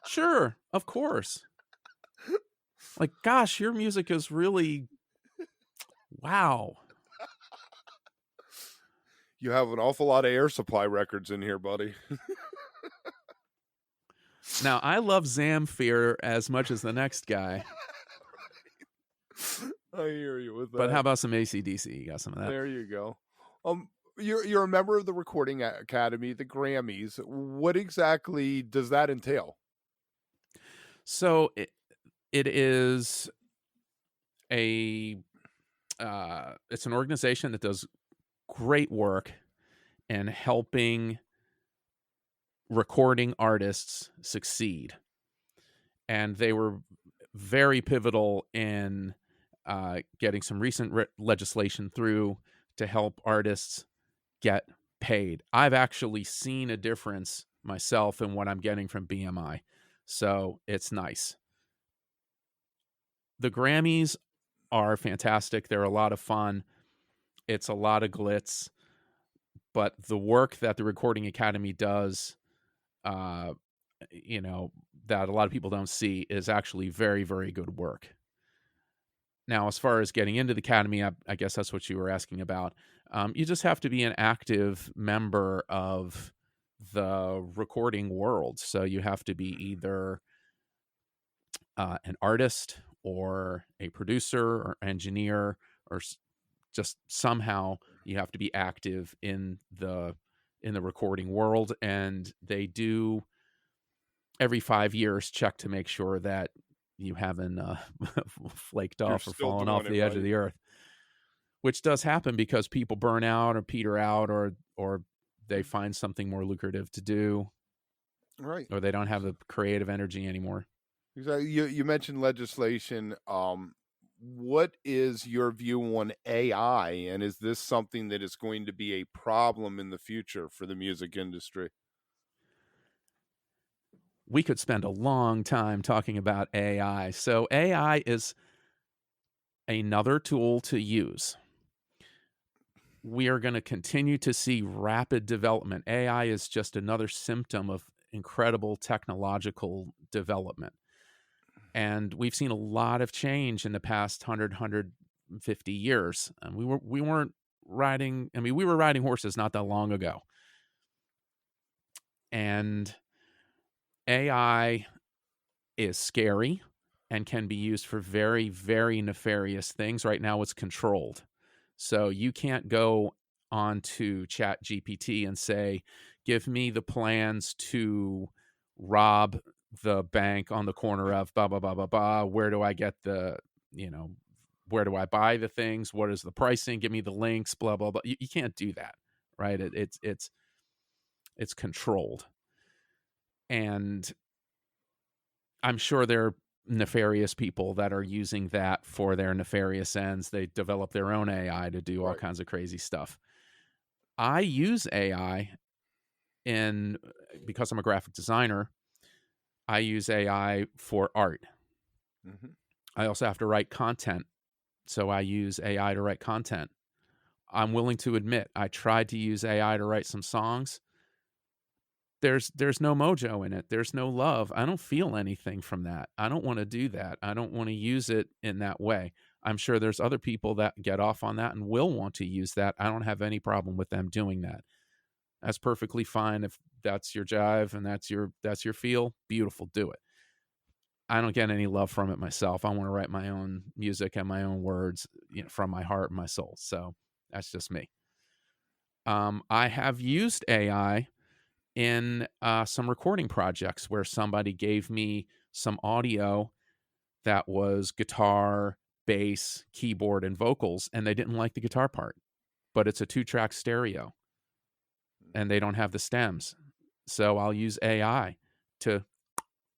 Sure, of course. Like, gosh, your music is really, wow. You have an awful lot of Air Supply records in here, buddy. Now, I love Zamfir as much as the next guy. I hear you with that. But how about some AC/DC? You got some of that? There you go. You're a member of the Recording Academy, the Grammys. What exactly does that entail? So It is it's an organization that does great work in helping recording artists succeed. And they were very pivotal in getting some recent legislation through to help artists get paid. I've actually seen a difference myself in what I'm getting from BMI. So it's nice. The Grammys are fantastic. They're a lot of fun. It's a lot of glitz. But the work that the Recording Academy does, that a lot of people don't see is actually very, very good work. Now, as far as getting into the Academy, I guess that's what you were asking about. You just have to be an active member of the recording world. So you have to be either an artist or a producer or engineer, or just somehow you have to be active in the recording world. And they do every 5 years check to make sure that you haven't flaked off or fallen off the edge of the earth, which does happen because people burn out or peter out, or they find something more lucrative to do, right? Or they don't have the creative energy anymore. Exactly. You mentioned legislation. What is your view on AI, and is this something that is going to be a problem in the future for the music industry? We could spend a long time talking about AI. So AI is another tool to use. We are going to continue to see rapid development. AI is just another symptom of incredible technological development. And we've seen a lot of change in the past 150 years. And we were riding horses not that long ago. And AI is scary and can be used for very, very nefarious things. Right now it's controlled. So you can't go onto ChatGPT and say, give me the plans to rob the bank on the corner of blah, blah, blah, blah, blah. Where do I get where do I buy the things? What is the pricing? Give me the links, blah, blah, blah. You can't do that, right? It's controlled. And I'm sure there are nefarious people that are using that for their nefarious ends. They develop their own AI to do all kinds of crazy stuff. I use AI because I'm a graphic designer, I use AI for art. Mm-hmm. I also have to write content, so I use AI to write content. I'm willing to admit I tried to use AI to write some songs. There's no mojo in it. There's no love. I don't feel anything from that. I don't want to do that. I don't want to use it in that way. I'm sure there's other people that get off on that and will want to use that. I don't have any problem with them doing that. That's perfectly fine. If that's your jive and that's your feel, beautiful, do it. I don't get any love from it myself. I want to write my own music and my own words, from my heart and my soul. So that's just me. I have used AI in some recording projects where somebody gave me some audio that was guitar, bass, keyboard, and vocals, and they didn't like the guitar part, but it's a 2-track stereo and they don't have the stems. So I'll use AI to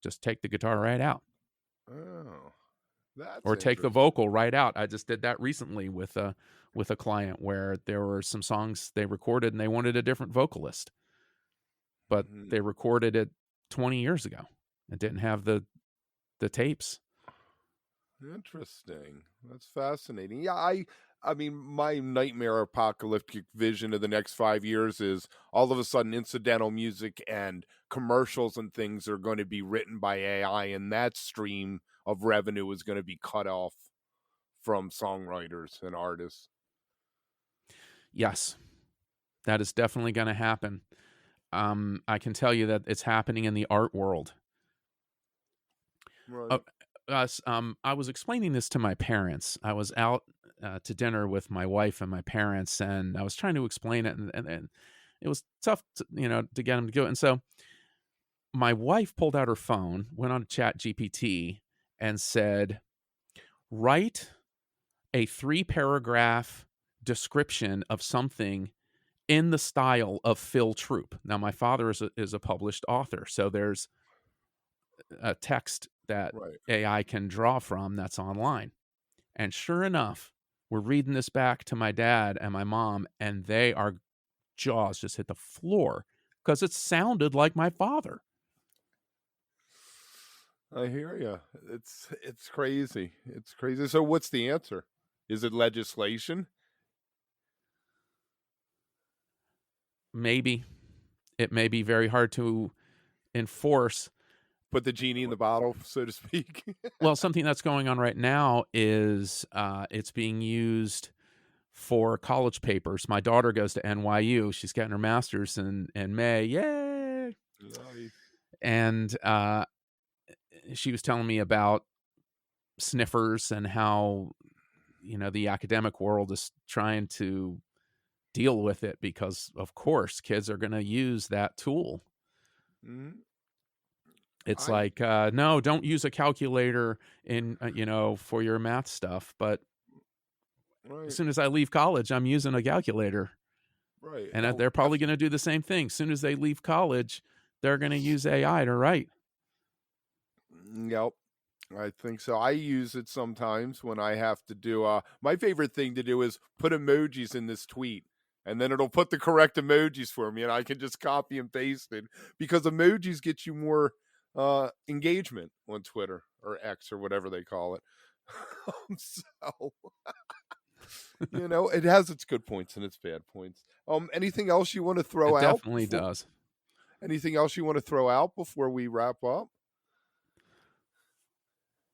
just take the guitar right out. Oh, or take the vocal right out. I just did that recently with a client where there were some songs they recorded and they wanted a different vocalist, but they recorded it 20 years ago and didn't have the tapes. Interesting. That's fascinating. Yeah, I mean, my nightmare apocalyptic vision of the next 5 years is all of a sudden incidental music and commercials and things are going to be written by AI, and that stream of revenue is going to be cut off from songwriters and artists. Yes, that is definitely going to happen. I can tell you that it's happening in the art world. Right. I was explaining this to my parents. I was out to dinner with my wife and my parents, and I was trying to explain it, and it was tough to get them to go. And so my wife pulled out her phone, went on to ChatGPT, and said, write a 3-paragraph description of something in the style of Phil Troop. Now, my father is a published author, so there's a text that Right. AI can draw from that's online. And sure enough, we're reading this back to my dad and my mom, and our jaws just hit the floor because it sounded like my father. I hear you. It's crazy. It's crazy. So what's the answer? Is it legislation? Maybe. It may be very hard to enforce. Put the genie in the bottle, so to speak. Well, something that's going on right now is it's being used for college papers. My daughter goes to NYU. She's getting her master's in May. Yay! Nice. And she was telling me about sniffers and how, the academic world is trying to deal with it because, of course, kids are going to use that tool. Mm-hmm. It's no, don't use a calculator in, for your math stuff. But right. as soon as I leave college, I'm using a calculator. Right. And they're probably going to do the same thing. As soon as they leave college, they're going to use AI to write. Yep. I think so. I use it sometimes when I have to do my favorite thing to do is put emojis in this tweet, and then it'll put the correct emojis for me, and I can just copy and paste it because emojis get you more engagement on Twitter or X or whatever they call it. So it has its good points and its bad points. Anything else you want to throw out? It definitely does. Anything else you want to throw out before we wrap up?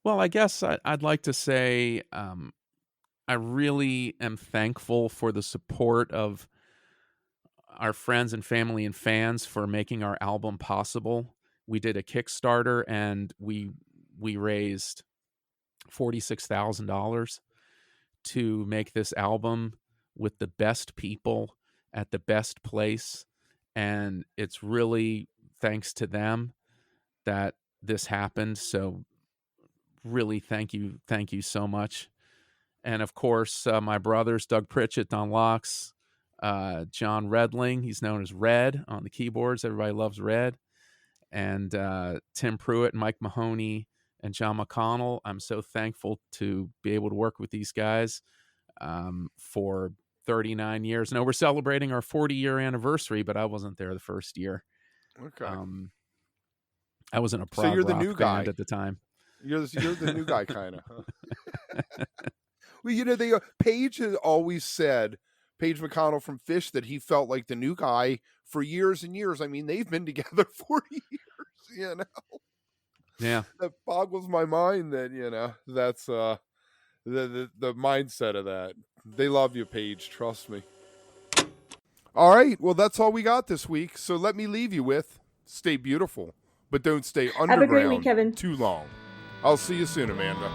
Well, I guess I'd like to say I really am thankful for the support of our friends and family and fans for making our album possible. We did a Kickstarter and we raised $46,000 to make this album with the best people at the best place. And it's really thanks to them that this happened. So really, thank you so much. And of course, my brothers, Doug Pritchett, Don Locks, John Redling, he's known as Red on the keyboards. Everybody loves Red. And Tim Pruitt, Mike Mahoney, and John McConnell. I'm so thankful to be able to work with these guys for 39 years. Now, we're celebrating our 40-year anniversary, but I wasn't there the first year. Okay. I was in a prog you're the rock new guy band at the time. You're the new guy, kind of. Huh? Well, Paige has always said, Paige McConnell from Fish, that he felt like the new guy for years and years. I mean, they've been together 40 years, Yeah. That boggles my mind that, that's the mindset of that. They love you, Paige. Trust me. All right. Well, that's all we got this week. So let me leave you with, stay beautiful, but don't stay underground Have a great week, Kevin. too long. I'll see you soon, Amanda.